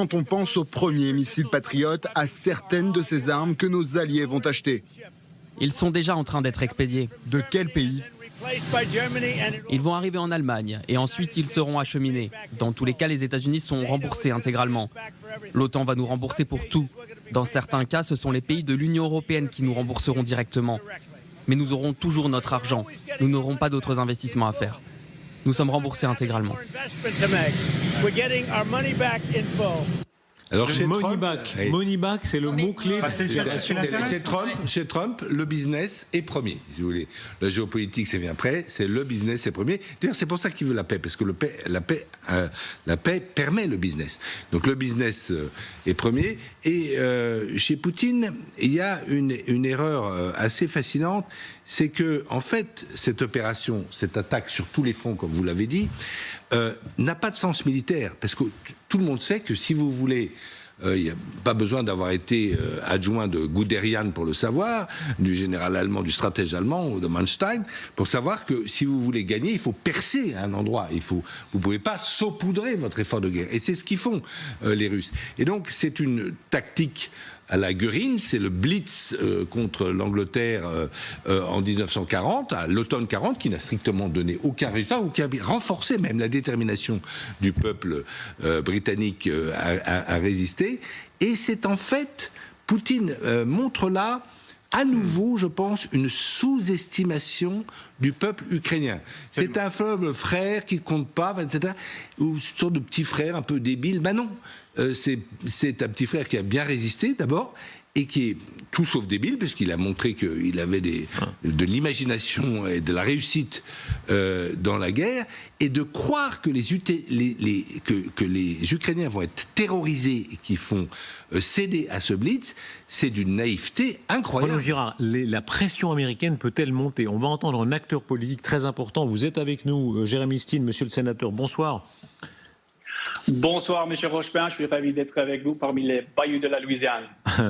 quand on pense aux premiers missiles patriotes, à certaines de ces armes que nos alliés vont acheter. Ils sont déjà en train d'être expédiés. De quel pays ? Ils vont arriver en Allemagne et ensuite ils seront acheminés. Dans tous les cas, les États-Unis sont remboursés intégralement. L'OTAN va nous rembourser pour tout. Dans certains cas, ce sont les pays de l'Union européenne qui nous rembourseront directement. Mais nous aurons toujours notre argent. Nous n'aurons pas d'autres investissements à faire. Nous sommes remboursés intégralement. Alors chez Money back, c'est le mot-clé. Chez Trump, le business est premier, si vous voulez. La géopolitique, c'est bien après, c'est le business est premier. D'ailleurs, c'est pour ça qu'il veut la paix, parce que la paix permet le business. Donc le business est premier. Et chez Poutine, il y a une erreur assez fascinante, c'est que, en fait, cette opération, cette attaque sur tous les fronts, comme vous l'avez dit, n'a pas de sens militaire, parce que tout le monde sait que si vous voulez, il n'y a pas besoin d'avoir été adjoint de Guderian pour le savoir, du général allemand, du stratège allemand ou de Manstein, pour savoir que si vous voulez gagner, il faut percer à un endroit. Vous ne pouvez pas saupoudrer votre effort de guerre. Et c'est ce qu'ils font, les Russes. Et donc, c'est une tactique à la Göring, c'est le blitz contre l'Angleterre en 1940, à l'automne 40, qui n'a strictement donné aucun résultat, ou qui a renforcé même la détermination du peuple britannique à résister. Et c'est en fait, Poutine montre là, à nouveau, je pense, une sous-estimation du peuple ukrainien. C'est un faible frère qui ne compte pas, etc. Ou une sorte de petit frère un peu débile. Ben non, c'est un petit frère qui a bien résisté d'abord, et qui est tout sauf débile, puisqu'il a montré qu'il avait de l'imagination et de la réussite dans la guerre, et de croire que les Ukrainiens vont être terrorisés et qui font céder à ce blitz, c'est d'une naïveté incroyable. Renaud Girard, la pression américaine peut-elle monter ? On va entendre un acteur politique très important. Vous êtes avec nous, Jérémy Steen, monsieur le sénateur. Bonsoir. Bonsoir, M. Rochepin. Je suis ravi d'être avec vous parmi les bayous de la Louisiane.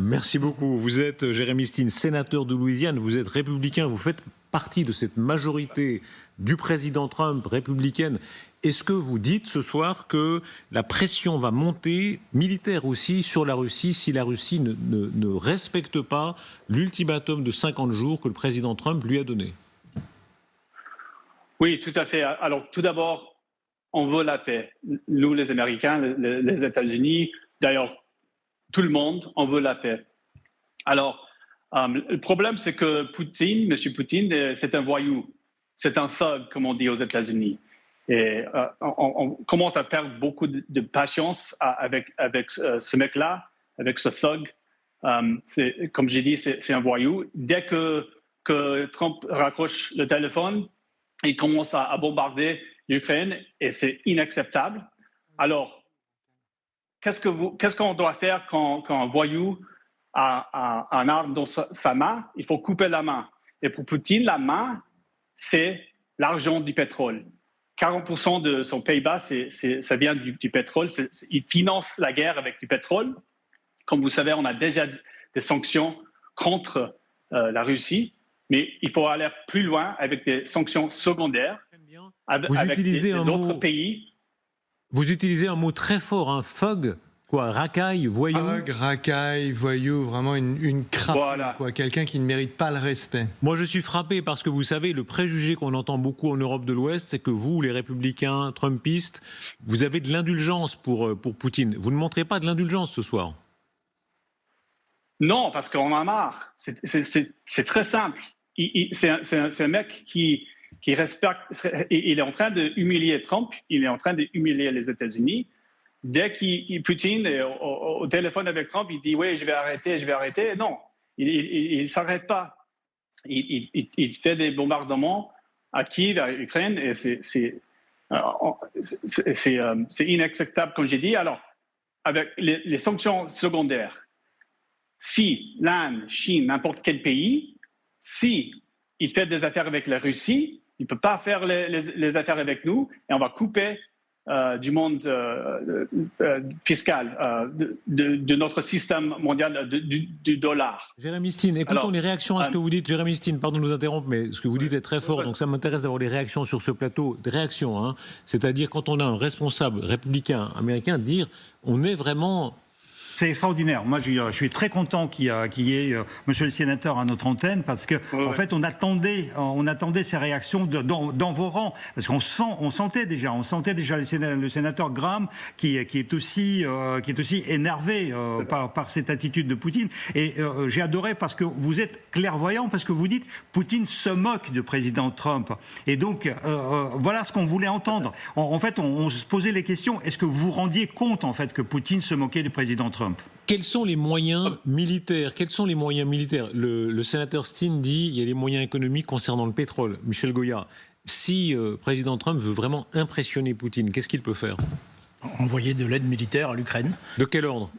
Merci beaucoup. Vous êtes, Jérémy Steen, sénateur de Louisiane. Vous êtes républicain. Vous faites partie de cette majorité du président Trump, républicaine. Est-ce que vous dites ce soir que la pression va monter, militaire aussi, sur la Russie, si la Russie ne respecte pas l'ultimatum de 50 jours que le président Trump lui a donné ? Oui, tout à fait. Alors, tout d'abord, on veut la paix. Nous, les Américains, les États-Unis, d'ailleurs, tout le monde, on veut la paix. Alors, le problème, c'est que M. Poutine, c'est un voyou. C'est un thug, comme on dit aux États-Unis. Et on commence à perdre beaucoup de patience avec ce mec-là, avec ce thug. Comme j'ai dit, c'est un voyou. Dès que Trump raccroche le téléphone, il commence à bombarder l'Ukraine et c'est inacceptable. Alors, qu'est-ce qu'on doit faire quand un voyou a un arme dans sa main? Il faut couper la main. Et pour Poutine, la main, c'est l'argent du pétrole. 40% de son PIB, ça vient du pétrole. Il finance la guerre avec du pétrole. Comme vous savez, on a déjà des sanctions contre la Russie, mais il faut aller plus loin avec des sanctions secondaires avec les autres pays. Vous utilisez un mot très fort, un thug, quoi, racaille, voyou. Thug, racaille, voyou, vraiment une crapule, voilà. Quoi, quelqu'un qui ne mérite pas le respect. Moi, je suis frappé parce que vous savez, le préjugé qu'on entend beaucoup en Europe de l'Ouest, c'est que vous, les républicains, trumpistes, vous avez de l'indulgence pour Poutine. Vous ne montrez pas de l'indulgence ce soir. Non, parce qu'on en a marre. C'est très simple. C'est un mec qui respecte. Il est en train d'humilier Trump, il est en train d'humilier les États-Unis. Dès qu'il Poutine est au téléphone avec Trump, il dit oui, je vais arrêter. Non, il ne s'arrête pas. Il fait des bombardements à Kiev, à Ukraine, et c'est inacceptable, comme j'ai dit. Alors, avec les sanctions secondaires, si l'Inde, Chine, n'importe quel pays, si il fait des affaires avec la Russie, il ne peut pas faire les affaires avec nous, et on va couper du monde fiscal, de notre système mondial du dollar. Jérémy Stin, écoutons les réactions à ce que vous dites. Jérémy Stin, pardon de nous interrompre, mais ce que vous dites est très fort, donc ça m'intéresse d'avoir les réactions sur ce plateau. Des réactions, hein. C'est-à-dire quand on a un responsable républicain américain dire on est vraiment... C'est extraordinaire. Moi, je suis très content qu'il y ait monsieur le sénateur à notre antenne parce que, en fait, on attendait ces réactions dans vos rangs. Parce qu'on sentait déjà le sénateur Graham qui est aussi énervé par cette attitude de Poutine. Et j'ai adoré parce que vous êtes clairvoyant, parce que vous dites Poutine se moque du président Trump. Et donc, voilà ce qu'on voulait entendre. En fait, on se posait les questions. Est-ce que vous vous rendiez compte, en fait, que Poutine se moquait du président Trump ? Quels sont les moyens militaires ? Le sénateur Stin dit il y a les moyens économiques concernant le pétrole. Michel Goya, si président Trump veut vraiment impressionner Poutine, qu'est-ce qu'il peut faire ? Envoyer de l'aide militaire à l'Ukraine. De quel ordre ?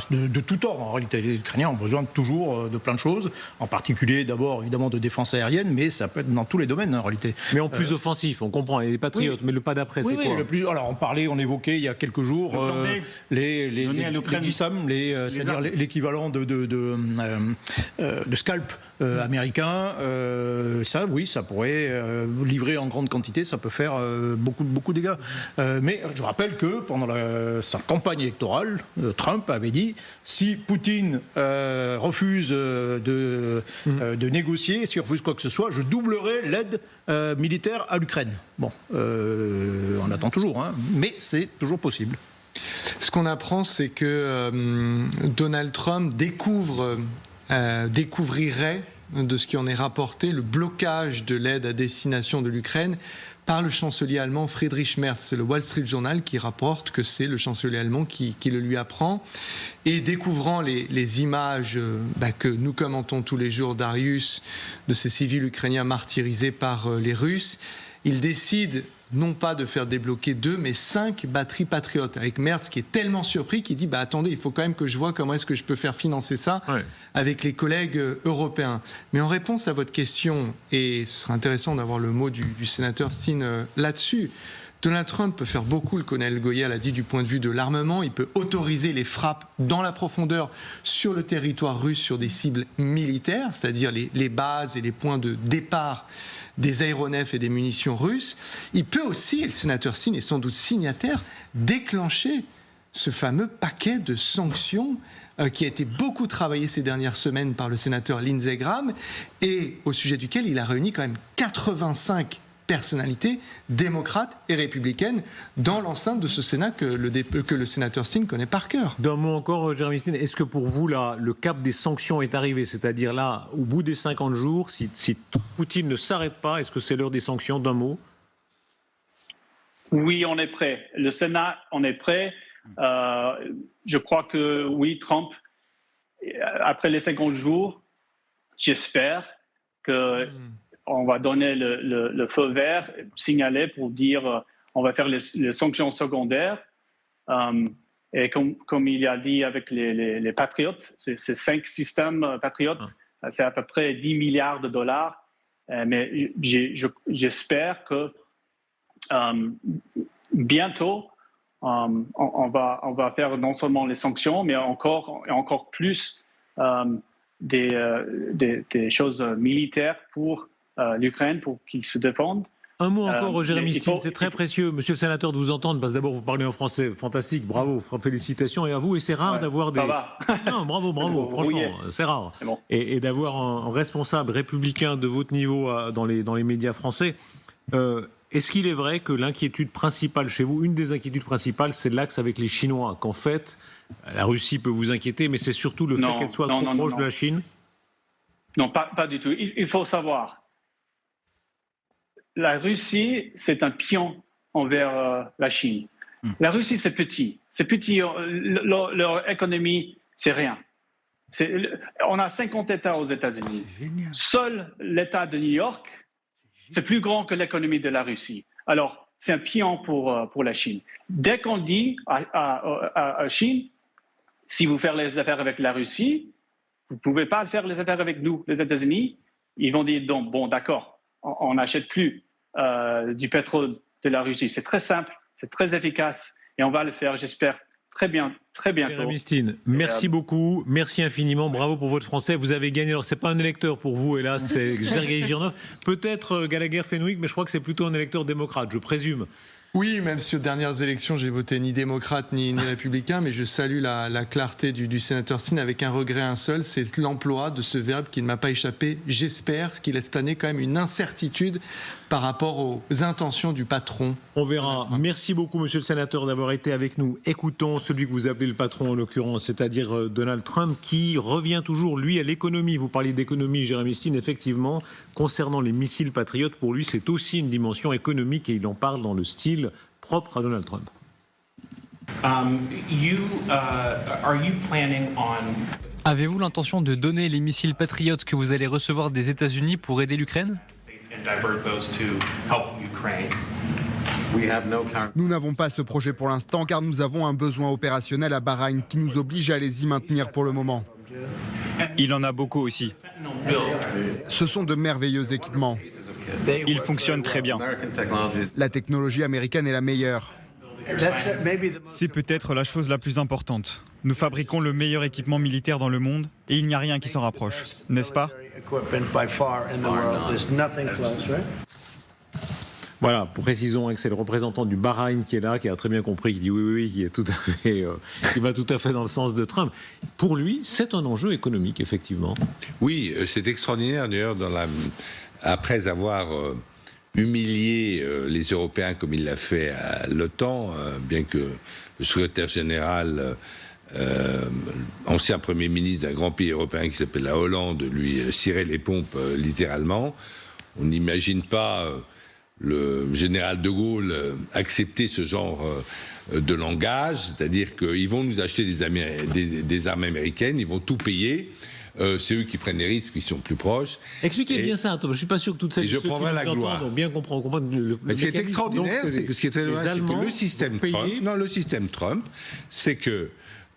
De tout ordre, en réalité. Les Ukrainiens ont besoin toujours de plein de choses, en particulier d'abord évidemment de défense aérienne, mais ça peut être dans tous les domaines en réalité. Mais en plus offensif, on comprend, et les patriotes, mais le pas d'après, c'est quoi ? Alors on évoquait il y a quelques jours les JSAM, c'est-à-dire l'équivalent de scalp américain. Ça, oui, ça pourrait livrer en grande quantité, ça peut faire beaucoup de dégâts. Mais je rappelle que pendant sa campagne électorale, Trump avait dit si Poutine refuse de négocier, s'il refuse quoi que ce soit, je doublerai l'aide militaire à l'Ukraine. Bon, on attend toujours, hein, mais c'est toujours possible. Ce qu'on apprend, c'est que Donald Trump découvrirait de ce qui en est rapporté le blocage de l'aide à destination de l'Ukraine par le chancelier allemand Friedrich Merz. C'est le Wall Street Journal qui rapporte que c'est le chancelier allemand qui le lui apprend. Et découvrant les images que nous commentons tous les jours, Darius, de ces civils ukrainiens martyrisés par les Russes, il décide non pas de faire débloquer 2, mais 5 batteries patriotes. Avec Merz qui est tellement surpris qu'il dit attendez, il faut quand même que je vois comment est-ce que je peux faire financer ça avec les collègues européens. Mais en réponse à votre question, et ce sera intéressant d'avoir le mot du sénateur Stin là-dessus, Donald Trump peut faire beaucoup, le colonel Goya l'a dit, du point de vue de l'armement. Il peut autoriser les frappes dans la profondeur sur le territoire russe sur des cibles militaires, c'est-à-dire les bases et les points de départ des aéronefs et des munitions russes. Il peut aussi, et le sénateur Stin est sans doute signataire, déclencher ce fameux paquet de sanctions qui a été beaucoup travaillé ces dernières semaines par le sénateur Lindsey Graham et au sujet duquel il a réuni quand même 85 personnalités démocrates et républicaines dans l'enceinte de ce Sénat que le sénateur Stin connaît par cœur. D'un mot encore, Jérémy Stin, est-ce que pour vous, là, le cap des sanctions est arrivé ? C'est-à-dire là, au bout des 50 jours, si Poutine ne s'arrête pas, est-ce que c'est l'heure des sanctions ? D'un mot ? Oui, on est prêt. Le Sénat, on est prêt. Je crois que oui, Trump, après les 50 jours, j'espère que on va donner le feu vert, signaler pour dire on va faire les sanctions secondaires. Et comme il a dit avec les patriotes, ces 5 systèmes patriotes, c'est à peu près 10 milliards de dollars. Mais j'espère que bientôt, on va faire non seulement les sanctions, mais encore plus des choses militaires pour l'Ukraine, pour qu'ils se défendent. Un mot encore, Jérémy Stin, c'est très précieux, monsieur le sénateur, de vous entendre, parce que d'abord, vous parlez en français, fantastique, bravo, félicitations, et à vous, et c'est rare d'avoir des... Non, bravo, franchement, c'est rare. C'est bon. Et d'avoir un responsable républicain de votre niveau dans les médias français. Est-ce qu'il est vrai que l'inquiétude principale chez vous, une des inquiétudes principales, c'est l'axe avec les Chinois, qu'en fait, la Russie peut vous inquiéter, mais c'est surtout le fait qu'elle soit trop proche de la Chine ? Non, pas du tout. Il faut savoir, la Russie, c'est un pion envers la Chine. La Russie, c'est petit. Leur économie, c'est rien. On a 50 États aux États-Unis. Seul l'État de New York, c'est plus grand que l'économie de la Russie. Alors, c'est un pion pour la Chine. Dès qu'on dit à Chine, si vous faites les affaires avec la Russie, vous ne pouvez pas faire les affaires avec nous, les États-Unis. Ils vont dire, donc, bon, d'accord, on n'achète plus du pétrole de la Russie. C'est très simple. C'est très efficace et on va le faire, j'espère, très bientôt. Jérémy Mistine, merci beaucoup, merci infiniment, bravo pour votre français. Vous avez gagné, alors c'est pas un électeur pour vous, hélas, c'est Sergueï Girnov, peut-être Gallagher-Fenwick, mais je crois que c'est plutôt un électeur démocrate, je présume. Oui, même si aux dernières élections, j'ai voté ni démocrate ni républicain, mais je salue la clarté du sénateur Steen avec un regret, un seul, c'est l'emploi de ce verbe qui ne m'a pas échappé, j'espère, ce qui laisse planer quand même une incertitude par rapport aux intentions du patron. On verra. Merci beaucoup, monsieur le sénateur, d'avoir été avec nous. Écoutons celui que vous appelez le patron, en l'occurrence, c'est-à-dire Donald Trump, qui revient toujours, lui, à l'économie. Vous parliez d'économie, Jérémy Steen, effectivement, concernant les missiles patriotes, pour lui, c'est aussi une dimension économique, et il en parle dans le style propre à Donald Trump. Avez-vous l'intention de donner les missiles patriotes que vous allez recevoir des États-Unis pour aider l'Ukraine ? Nous n'avons pas ce projet pour l'instant car nous avons un besoin opérationnel à Bahreïn qui nous oblige à les y maintenir pour le moment. Il en a beaucoup aussi. Ce sont de merveilleux équipements. Ils fonctionnent très bien. La technologie américaine est la meilleure. C'est peut-être la chose la plus importante. Nous fabriquons le meilleur équipement militaire dans le monde et il n'y a rien qui s'en rapproche, n'est-ce pas ? Voilà, précisons que c'est le représentant du Bahreïn qui est là, qui a très bien compris, qui dit oui, qui va tout à fait dans le sens de Trump. Pour lui, c'est un enjeu économique, effectivement. Oui, c'est extraordinaire d'ailleurs, après avoir humilié les Européens comme il l'a fait à l'OTAN, bien que le secrétaire général, ancien Premier ministre d'un grand pays européen qui s'appelle la Hollande, lui cirait les pompes littéralement. On n'imagine pas le général de Gaulle accepter ce genre de langage, c'est-à-dire qu'ils vont nous acheter des armes américaines, ils vont tout payer. C'est eux qui prennent les risques, qui sont plus proches. Expliquez bien ça, je ne suis pas sûr que toutes celles et je prendrai la gloire. Bien comprendre ce qui est extraordinaire, c'est que le système Trump, c'est que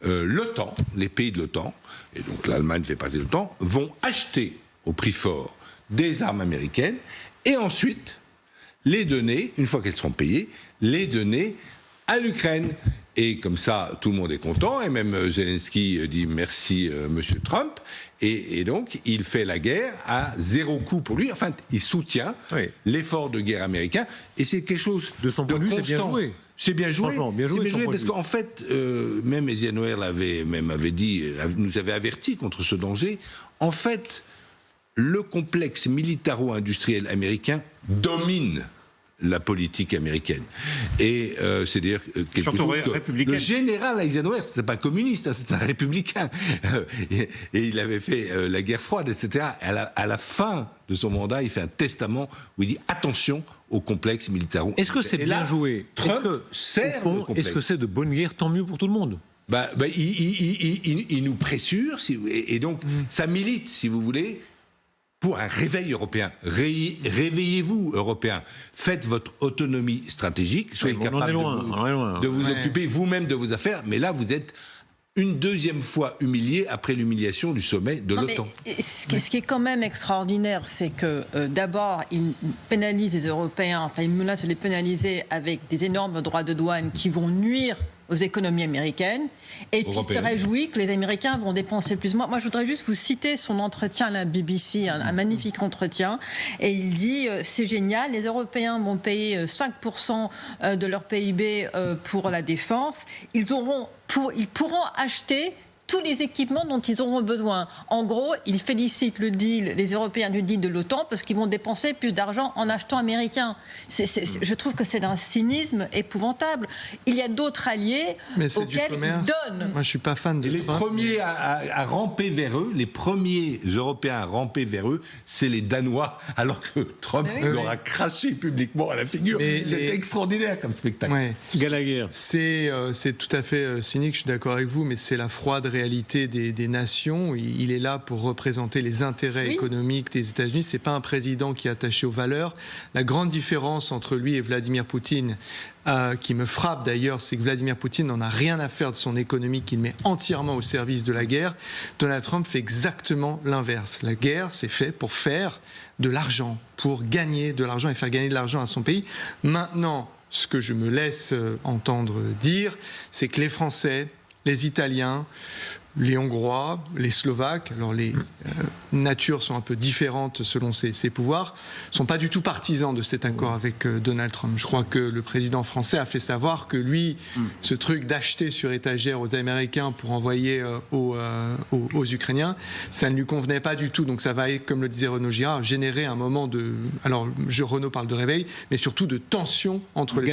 l'OTAN, les pays de l'OTAN, et donc l'Allemagne fait partie de l'OTAN, vont acheter au prix fort des armes américaines et ensuite les donner, une fois qu'elles seront payées, les donner à l'Ukraine. Et comme ça, tout le monde est content, et même Zelensky dit merci Monsieur Trump, et donc il fait la guerre à zéro coût pour lui. Enfin, il soutient l'effort de guerre américain, et c'est quelque chose de son point de vue, c'est bien joué. C'est bien joué. Bien joué parce qu'en fait, même Eisenhower avait dit, nous avait averti contre ce danger. En fait, le complexe militaro-industriel américain domine la politique américaine. Et c'est-à-dire quelque chose que le général Eisenhower, c'était pas communiste, c'était un républicain. Et il avait fait la guerre froide, etc. À la fin de son mandat, il fait un testament où il dit attention au complexe militaro. Est-ce que c'est bien joué ? Trump sert le complexe. Est-ce que c'est de bonne guerre ? Tant mieux pour tout le monde. Il nous pressure, et donc ça milite, si vous voulez, pour un réveil européen. Réveillez-vous, Européens. Faites votre autonomie stratégique. Soyez capables de vous occuper vous-même de vos affaires. Mais là, vous êtes une deuxième fois humilié après l'humiliation du sommet de l'OTAN. Ce qui est quand même extraordinaire, c'est que d'abord, il pénalise les Européens, enfin, il menace de les pénaliser avec des énormes droits de douane qui vont nuire aux économies américaines, et puis se réjouit que les Américains vont dépenser plus. Moi, je voudrais juste vous citer son entretien à la BBC, un magnifique entretien, et il dit c'est génial, les Européens vont payer 5% de leur PIB pour la défense, ils pourront acheter tous les équipements dont ils auront besoin. En gros, il félicite les Européens du deal de l'OTAN parce qu'ils vont dépenser plus d'argent en achetant américain. Je trouve que c'est d'un cynisme épouvantable. Il y a d'autres alliés auxquels ils donnent. Moi, je suis pas fan de les premiers à ramper vers eux, les premiers Européens à ramper vers eux, c'est les Danois, alors que Trump leur a craché publiquement à la figure. C'est extraordinaire comme spectacle. Gallagher. C'est tout à fait cynique, je suis d'accord avec vous, mais c'est la froide réalité des nations. Il est là pour représenter les intérêts économiques des États-Unis. C'est pas un président qui est attaché aux valeurs. La grande différence entre lui et Vladimir Poutine, qui me frappe d'ailleurs, c'est que Vladimir Poutine n'en a rien à faire de son économie qu'il met entièrement au service de la guerre. Donald Trump fait exactement l'inverse. La guerre, c'est fait pour faire de l'argent, pour gagner de l'argent et faire gagner de l'argent à son pays. Maintenant, ce que je me laisse entendre dire, c'est que les Français, les Italiens, les Hongrois, les Slovaques, alors les natures sont un peu différentes selon ses pouvoirs, ne sont pas du tout partisans de cet accord avec Donald Trump. Je crois que le président français a fait savoir que lui, ce truc d'acheter sur étagère aux Américains pour envoyer aux Ukrainiens, ça ne lui convenait pas du tout. Donc ça va, comme le disait Renaud Girard, générer un moment de... Alors Renaud parle de réveil, mais surtout de tension entre les